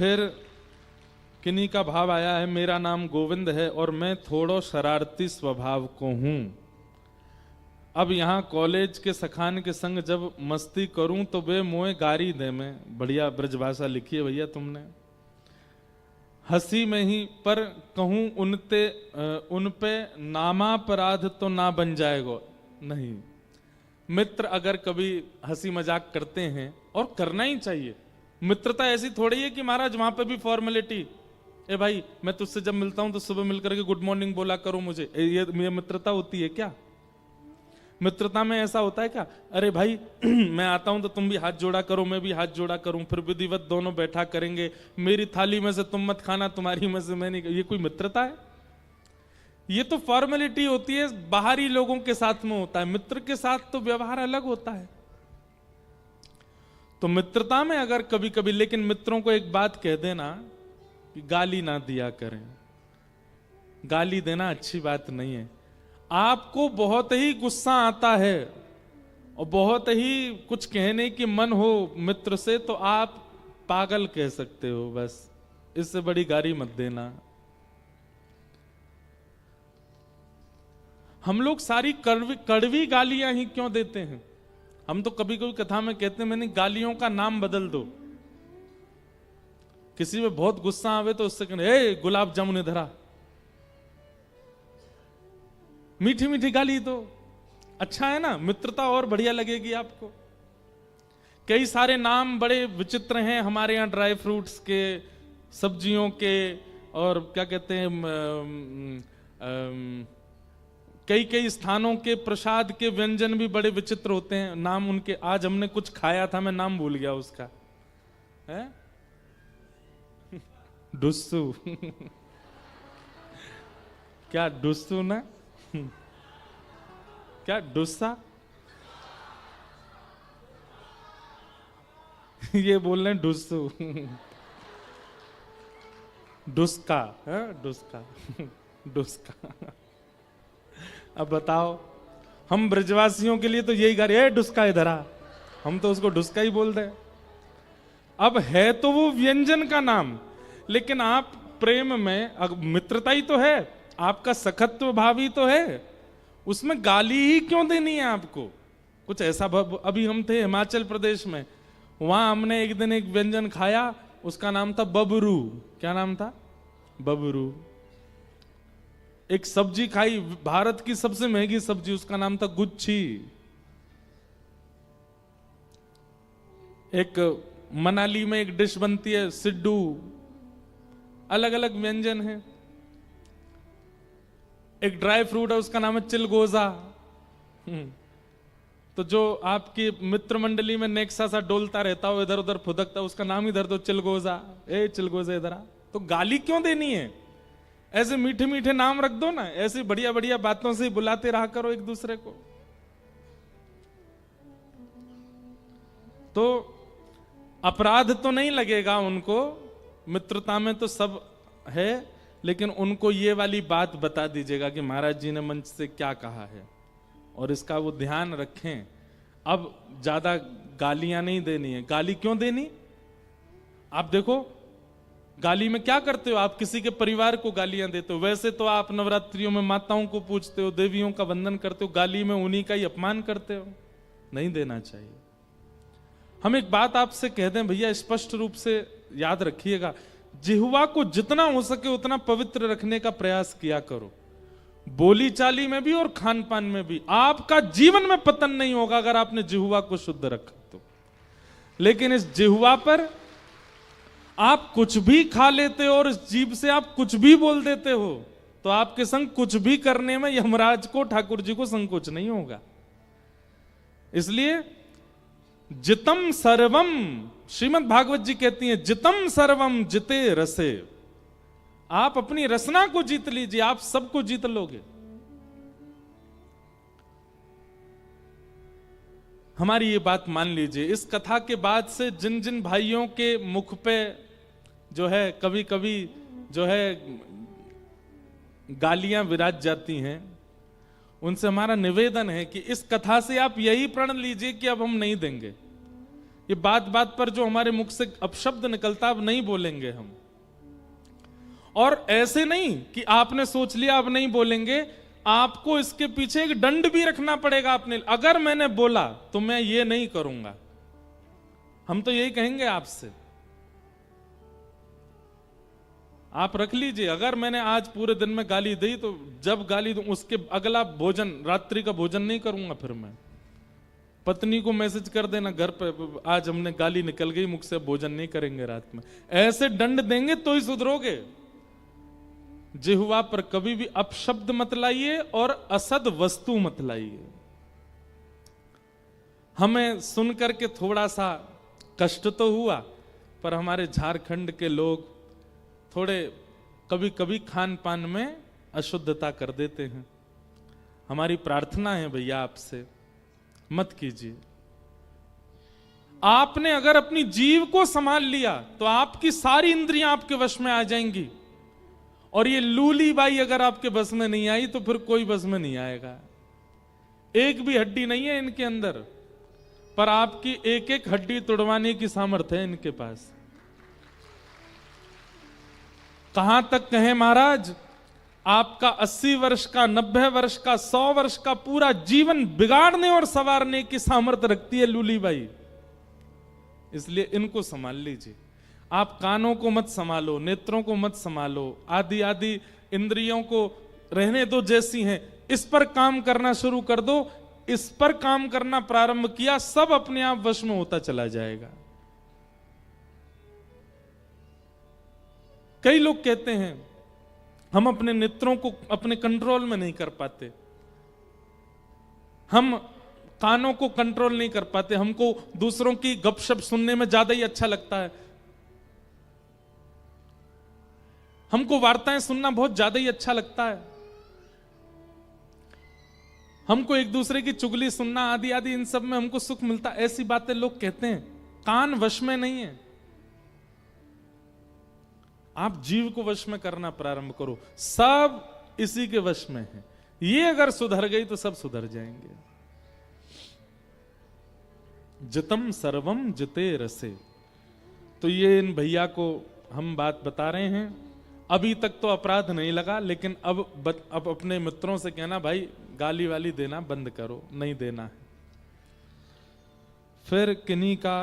फिर किन्हीं का भाव आया है, मेरा नाम गोविंद है और मैं थोड़ो शरारती स्वभाव को हूं। अब यहाँ कॉलेज के सखान के संग जब मस्ती करूं तो वे मोए गारी दे में। बढ़िया ब्रजभाषा लिखी है भैया तुमने। हंसी में ही पर कहूं उन पे नामापराध तो ना बन जाएगा। नहीं, मित्र अगर कभी हंसी मजाक करते हैं, और करना ही चाहिए। मित्रता ऐसी थोड़ी है कि महाराज वहां पे भी फॉर्मेलिटी, ए भाई मैं तुझसे जब मिलता हूं तो सुबह मिलकर के गुड मॉर्निंग बोला करो मुझे, ये मित्रता होती है क्या? मित्रता में ऐसा होता है क्या? अरे भाई मैं आता हूं तो तुम भी हाथ जोड़ा करो, मैं भी हाथ जोड़ा करूं, फिर विधिवत दोनों बैठा करेंगे, मेरी थाली में से तुम मत खाना, तुम्हारी में से मैं नहीं। ये कोई मित्रता है? ये तो फॉर्मेलिटी होती है, बाहरी लोगों के साथ में होता है। मित्र के साथ तो व्यवहार अलग होता है। तो मित्रता में अगर कभी कभी, लेकिन मित्रों को एक बात कह देना कि गाली ना दिया करें। गाली देना अच्छी बात नहीं है। आपको बहुत ही गुस्सा आता है और बहुत ही कुछ कहने की मन हो मित्र से, तो आप पागल कह सकते हो, बस इससे बड़ी गाली मत देना। हम लोग सारी कड़वी गालियां ही क्यों देते हैं? हम तो कभी कभी कथा में कहते हैं, मैंने गालियों का नाम बदल दो। किसी में बहुत गुस्सा आवे तो उससे कहने, ए गुलाब जामुन इधर आ। मीठी मीठी गाली तो अच्छा है ना, मित्रता और बढ़िया लगेगी आपको। कई सारे नाम बड़े विचित्र हैं हमारे यहाँ, ड्राई फ्रूट्स के, सब्जियों के, और क्या कहते हैं, कई कई स्थानों के प्रसाद के व्यंजन भी बड़े विचित्र होते हैं नाम उनके। आज हमने कुछ खाया था, मैं नाम भूल गया उसका, है डुस्सू क्या डुस्सू ना क्या डुस्सा ये बोल रहे हैं डुस्सू डुस्का है, डुस्का डुस्का। अब बताओ, हम ब्रजवासियों के लिए तो यही गा रहे, डुस्का इधर आ, हम तो उसको डुस्का ही बोल रहे हैं। अब है तो वो व्यंजन का नाम, लेकिन आप प्रेम में, मित्रता ही तो है, आपका सखत्व भाव ही तो है, उसमें गाली ही क्यों देनी है आपको? कुछ ऐसा अभी हम थे हिमाचल प्रदेश में, वहां हमने एक दिन एक व्यंजन खाया, उसका नाम था बबरू। क्या नाम था? बबरू। एक सब्जी खाई, भारत की सबसे महंगी सब्जी, उसका नाम था गुच्छी। एक मनाली में एक डिश बनती है सिड्डू। अलग अलग व्यंजन है। एक ड्राई फ्रूट है, उसका नाम है चिलगोजा। तो जो आपकी मित्र मंडली में नेक्सा सा डोलता रहता हो, इधर उधर फुदकता, उसका नाम ही धर दो चिलगोजा। ए चिलगोजा इधर आ। तो गाली क्यों देनी है? ऐसे मीठे मीठे नाम रख दो ना, ऐसी बढ़िया बढ़िया बातों से बुलाते रहा करो एक दूसरे को। तो अपराध तो नहीं लगेगा उनको, मित्रता में तो सब है, लेकिन उनको ये वाली बात बता दीजिएगा कि महाराज जी ने मंच से क्या कहा है, और इसका वो ध्यान रखें। अब ज्यादा गालियां नहीं देनी है। गाली क्यों देनी? आप देखो, गाली में क्या करते हो? आप किसी के परिवार को गालियां देते हो। वैसे तो आप नवरात्रियों में माताओं को पूजते हो, देवियों का वंदन करते हो, गाली में उन्हीं का ही अपमान करते हो। नहीं देना चाहिए। हम एक बात आपसे कह दें भैया, स्पष्ट रूप से याद रखिएगा, जिह्वा को जितना हो सके उतना पवित्र रखने का प्रयास किया करो, बोली चाली में भी और खान पान में भी। आपका जीवन में पतन नहीं होगा अगर आपने जिह्वा को शुद्ध रखा तो। लेकिन इस जिह्वा पर आप कुछ भी खा लेते हो और इस जीभ से आप कुछ भी बोल देते हो, तो आपके संग कुछ भी करने में यमराज को, ठाकुर जी को संकोच नहीं होगा। इसलिए जितम सर्वम, श्रीमद् भागवत जी कहती हैं, जितम सर्वम जिते रसे। आप अपनी रसना को जीत लीजिए, आप सबको जीत लोगे। हमारी ये बात मान लीजिए। इस कथा के बाद से जिन जिन भाइयों के मुख पे जो है कभी कभी जो है गालियां विराज जाती हैं, उनसे हमारा निवेदन है कि इस कथा से आप यही प्रण लीजिए कि अब हम नहीं देंगे। ये बात बात पर जो हमारे मुख से अपशब्द निकलता, अब नहीं बोलेंगे हम। और ऐसे नहीं कि आपने सोच लिया अब नहीं बोलेंगे, आपको इसके पीछे एक दंड भी रखना पड़ेगा अपने। अगर मैंने बोला तो मैं ये नहीं करूंगा, हम तो यही कहेंगे आपसे। आप रख लीजिए, अगर मैंने आज पूरे दिन में गाली दी तो जब गाली दूं उसके अगला भोजन, रात्रि का भोजन नहीं करूंगा। फिर मैं पत्नी को मैसेज कर देना घर पे, आज हमने गाली निकल गई मुख से, भोजन नहीं करेंगे रात में। ऐसे दंड देंगे तो ही सुधरोगे। जिह्वा पर कभी भी अपशब्द मत लाइए और असद वस्तु मत लाइए। हमें सुनकर के थोड़ा सा कष्ट तो हुआ, पर हमारे झारखंड के लोग थोड़े कभी कभी खान पान में अशुद्धता कर देते हैं। हमारी प्रार्थना है भैया आपसे, मत कीजिए। आपने अगर अपनी जीव को संभाल लिया तो आपकी सारी इंद्रियां आपके वश में आ जाएंगी। और ये लूली बाई अगर आपके बस में नहीं आई तो फिर कोई बस में नहीं आएगा। एक भी हड्डी नहीं है इनके अंदर, पर आपकी एक एक हड्डी तोड़वाने की सामर्थ्य है इनके पास। कहां तक कहें महाराज, आपका 80 वर्ष का, 90 वर्ष का, 100 वर्ष का पूरा जीवन बिगाड़ने और संवारने की सामर्थ्य रखती है लूली बाई। इसलिए इनको संभाल लीजिए। आप कानों को मत संभालो, नेत्रों को मत संभालो, आदि आदि इंद्रियों को रहने दो जैसी हैं। इस पर काम करना शुरू कर दो। इस पर काम करना प्रारंभ किया, सब अपने आप वश में होता चला जाएगा। कई लोग कहते हैं हम अपने नेत्रों को अपने कंट्रोल में नहीं कर पाते, हम कानों को कंट्रोल नहीं कर पाते, हमको दूसरों की गपशप सुनने में ज्यादा ही अच्छा लगता है, हमको वार्ताएं सुनना बहुत ज्यादा ही अच्छा लगता है, हमको एक दूसरे की चुगली सुनना आदि आदि, इन सब में हमको सुख मिलता। ऐसी बातें लोग कहते हैं। कान वश में नहीं है। आप जीव को वश में करना प्रारंभ करो, सब इसी के वश में है। ये अगर सुधर गई तो सब सुधर जाएंगे। जितम सर्वम जिते रसे, तो ये इन भैया को हम बात बता रहे हैं। अभी तक तो अपराध नहीं लगा, लेकिन अब अपने मित्रों से कहना भाई गाली वाली देना बंद करो, नहीं देना है। फिर किन्हीं का